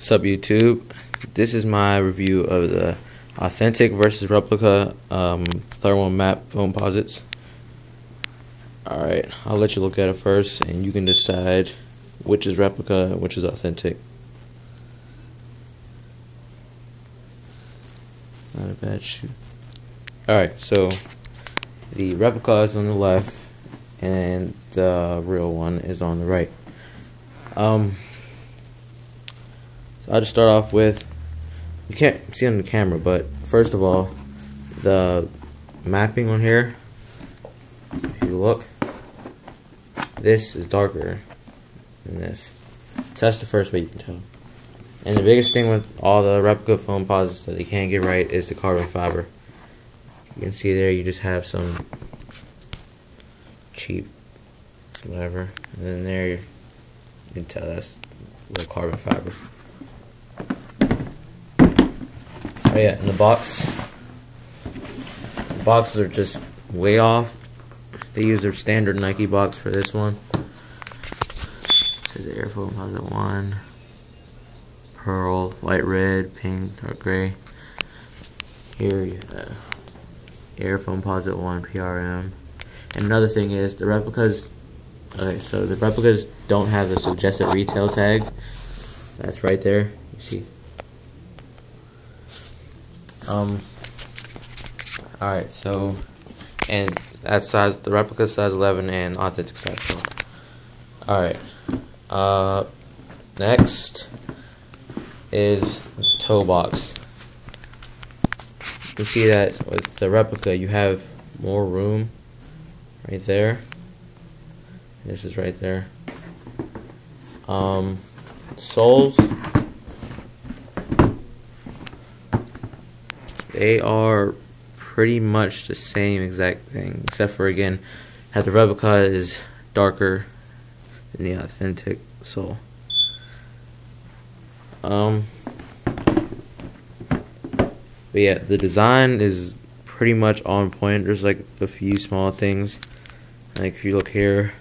What's up, YouTube? This is my review of the authentic versus replica thermal map Foamposites. Alright, I'll let you look at it first and you can decide which is replica and which is authentic. Not a bad shoe. Alright, so the replica is on the left and the real one is on the right. So I'll just start off with, you can't see on the camera, but first of all, the mapping on here, if you look, this is darker than this. So that's the first way you can tell. And the biggest thing with all the replica Foamposites that they can't get right is the carbon fiber. You can see there you just have some cheap whatever, and then there you can tell that's the carbon fiber. Oh yeah, and the boxes are just way off. They use their standard Nike box for this one. So the Air Foamposite 1, pearl, white, red, pink, dark gray. Here you have Air Foamposite 1 PRM. And another thing is the replicas. Okay, so the replicas don't have the suggested retail tag. That's right there. You see. Alright, so, and that size, the replica size 11 and authentic size 12. Alright, next is the toe box. You can see that with the replica you have more room right there. This is right there. Soles, they are pretty much the same exact thing, except for, again, that the replica is darker than the authentic sole. But yeah, the design is pretty much on point. There's like a few small things. Like if you look here,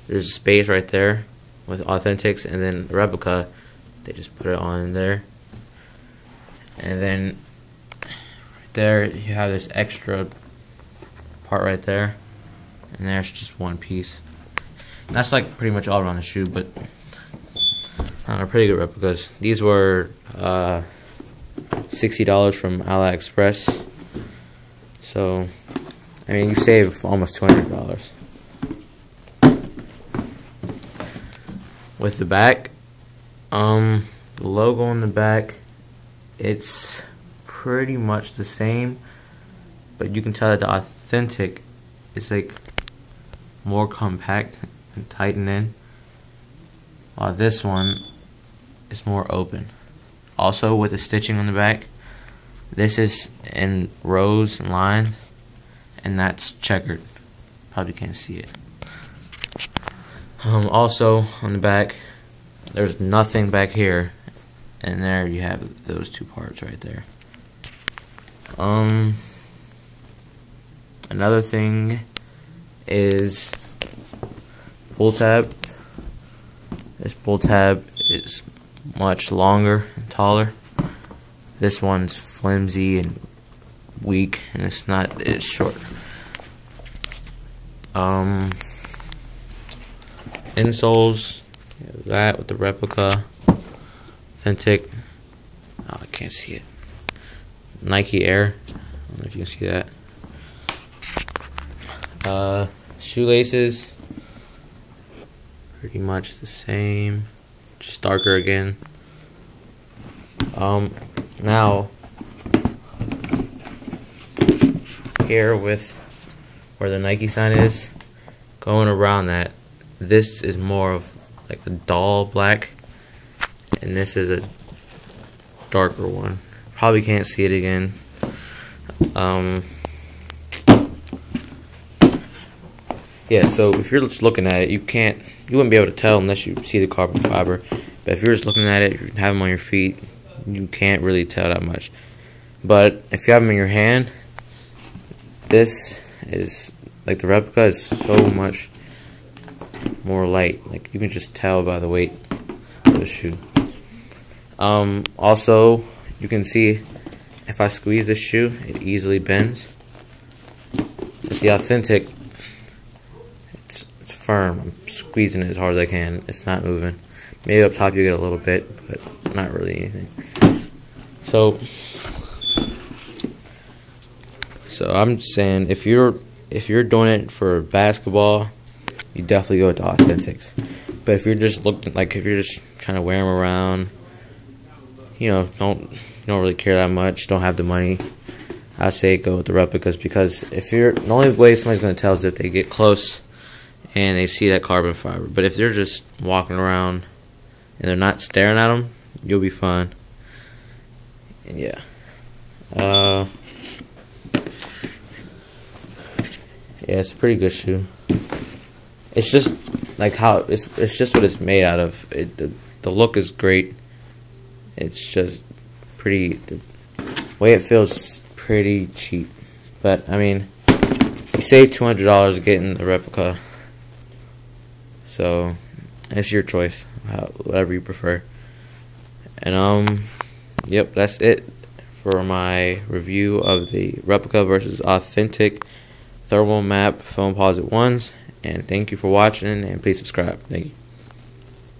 there's a space right there with authentics, and then the replica, they just put it on there. And then there you have this extra part right there, and there's just one piece. And that's like pretty much all around the shoe, but they're pretty good replicas. These were $60 from AliExpress, so I mean you save almost $200. With the back, the logo on the back, it's pretty much the same, but you can tell that the authentic is like more compact and tightened in, while this one is more open. Also, with the stitching on the back, this is in rows and lines, and that's checkered. Probably can't see it. Also on the back, there's nothing back here, and there you have those two parts right there. Another thing is pull tab. This pull tab is much longer and taller. This one's flimsy and weak, and it's short. Insoles, that with the replica, authentic. Oh, I can't see it. Nike Air. I don't know if you can see that. Shoelaces, pretty much the same, just darker again. Now here with where the Nike sign is, going around that, this is more of like a dull black, and this is a darker one. Probably can't see it again. Yeah, so if you're just looking at it, you wouldn't be able to tell unless you see the carbon fiber. But if you're just looking at it, you have them on your feet, you can't really tell that much. But if you have them in your hand, this is like the replica is so much more light. Like you can just tell by the weight of the shoe. Also, you can see if I squeeze this shoe, it easily bends. With the Authentic, it's firm. I'm squeezing it as hard as I can. It's not moving. Maybe up top you get a little bit, but not really anything. So I'm just saying, if you're doing it for basketball, you definitely go with the Authentics. But if you're just trying to wear them around, you know, don't really care that much, don't have the money, I say go with the replicas, because the only way somebody's going to tell is if they get close and they see that carbon fiber. But if they're just walking around and they're not staring at them, you'll be fine. And yeah, yeah, it's a pretty good shoe. It's just like how it's just what it's made out of. The look is great. It's just pretty. The way it feels pretty cheap, but I mean, you save $200 getting the replica. So it's your choice, whatever you prefer. And yep, that's it for my review of the replica versus Authentic thermal map Foamposite ones. And thank you for watching, and please subscribe. Thank you.